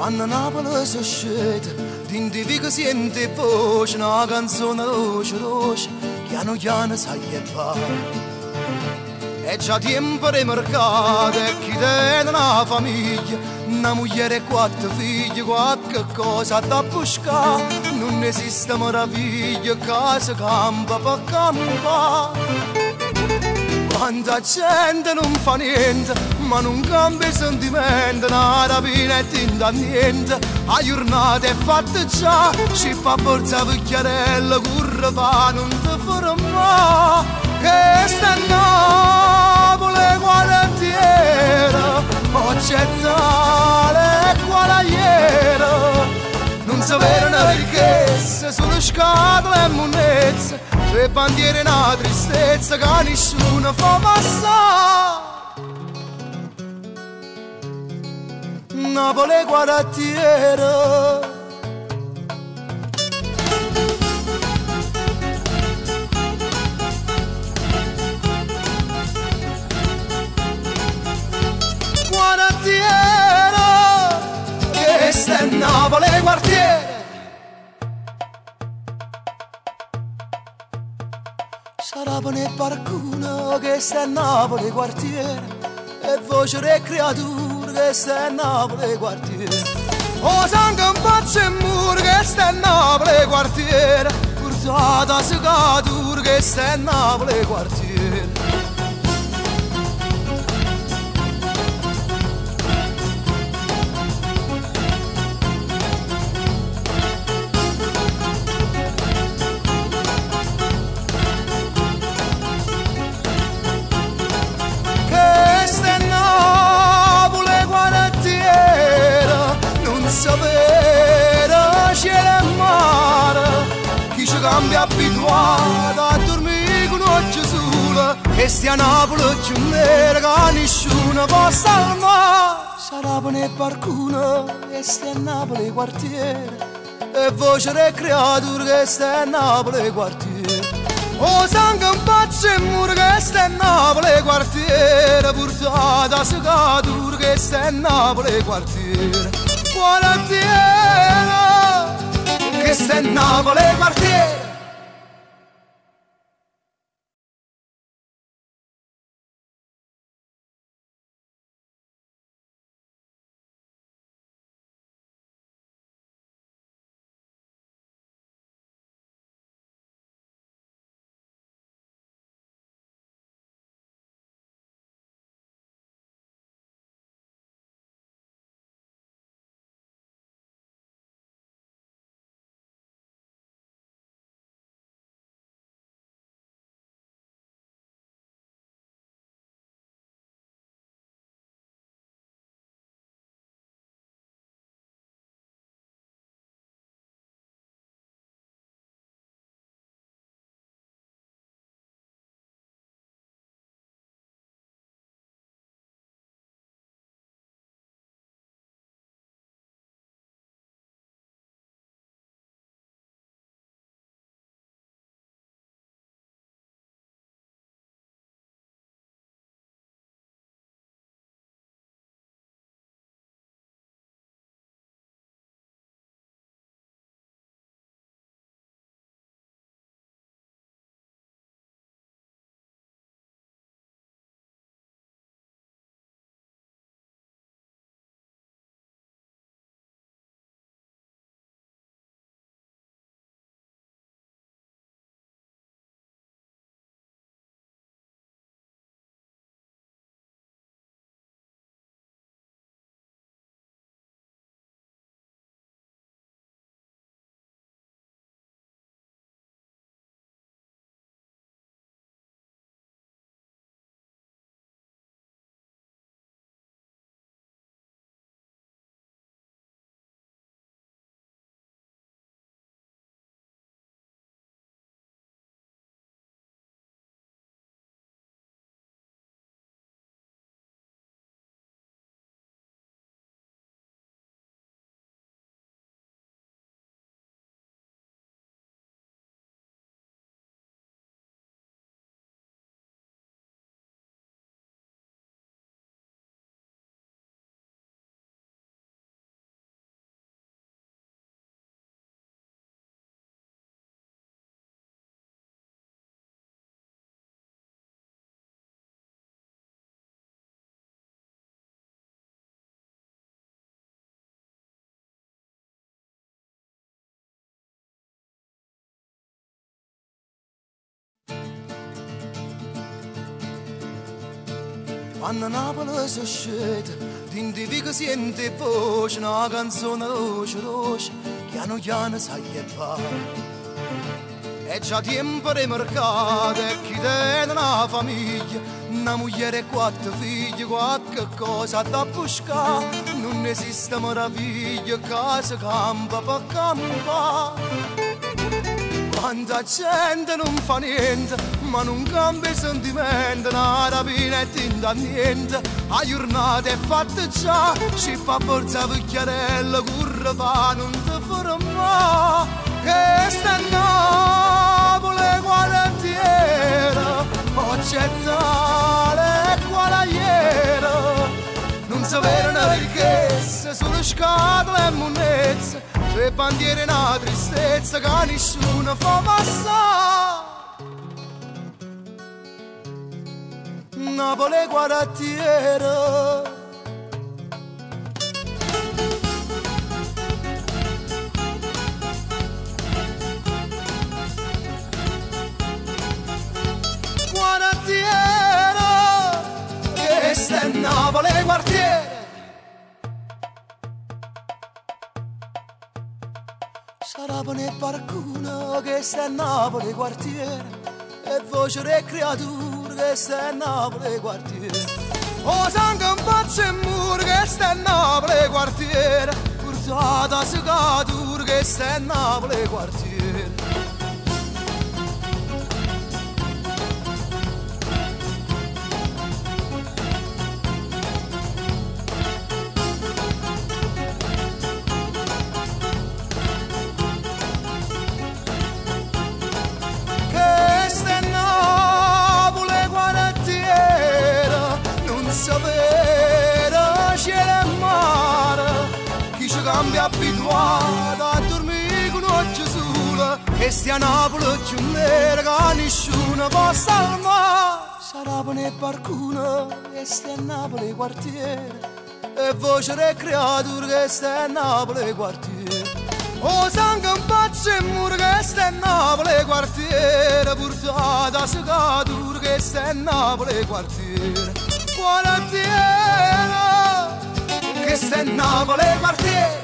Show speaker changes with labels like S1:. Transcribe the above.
S1: Quando Napoli si scende, tinti che sente voce, una canzone dolce, dolce, piano piano sai che va. È già tempo di mercato e chi tiene una famiglia, una moglie e 4 figli, qualche cosa da buscare. Non esiste meraviglia, casa campa per campare. Quanta gente non fa niente, ma non cambia il sentimento, una rapina e tinta niente. A giornata è fatta già, ci fa forza picchiarella, curva va, non ti ferma. Che sta Napoli quarantiera, occettale quale ieri. Non sapere una ricchezza, solo scatole e monezze, 2 bandiere e una tristezza che nessuno fa passare. Napoli quarantiera. Questa è Napoli quartiere. Sarà nel barcuno, questa è Napoli quartiere. E voce delle creature, questa è Napoli quartiere. O sangue un pazzo e muro, questa è Napoli quartiere. Portata a secatura, questa è Napoli quartiere. Sapere cielo e mare, chi ci cambia abituato a dormire con oggi sole, che stia a Napoli più nera che nessuno può salvare. Sarà nel barcuno, che stia a Napoli quartiere, e voce delle creature, che stia a Napoli quartiere. O sangue un pazzo e muro, che stia a Napoli quartiere, portata a secatura, che stia a Napoli quartiere. Quarantiera, che sta in Napoli quartiere. Quando Napoli si scende, tintivi che sente voce, una canzone dolce, dolce, piano piano sai che va. È già tempo di mercato e chi tiene una famiglia, una moglie e 4 figli, qualche cosa da buscare. Non esiste meraviglia, casa campa per campa. Quanta gente non fa niente, ma non cambia il sentimento, una rapina e tinta niente. A giornata è fatta già, ci fa forza vecchiarella, curra fa, non ti ferma. Che sta Napoli quartiera, occidentale quale ieri. Non si vede una ricchezza, solo scatole e monezze, le bandiere una tristezza che nessuno fa passare. Napoli quartiera. Quartiera, questa è Napoli quartiera. Sarà nel barcone che sta a Napoli quartiere, e voce delle creature che sta a Napoli quartiere. O sangue un pazzo e muro che sta a Napoli quartiere, portata segatura che sta a Napoli quartiere. Sapere cielo e mare, chi ci cambia abituato a dormire con occhio sole, che stia a Napoli più nera che nessuno può salvare. Sarà nel barcone che stia a Napoli quartiere, e voce delle creature che sta a Napoli quartiere. O sangue un pazzo e muro che sta a Napoli quartiere, portata a segatura che sta a Napoli quartiere. Quartiera, che sta a Napoli quartiere.